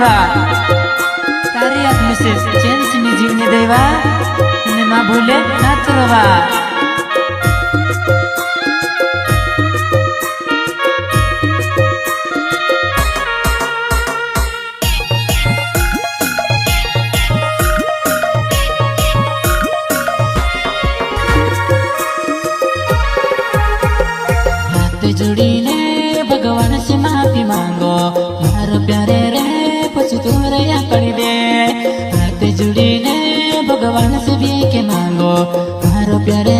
देवा तारी अपने से चैन से जीवने देवा ने माँ भूले ना चलवा जुड़ीने भगवान से माफी मांगो मारो प्यारे रे पछ तोरे या कर दे हाथ जुड़ीने भगवान से भी के मांगो मारो प्यारे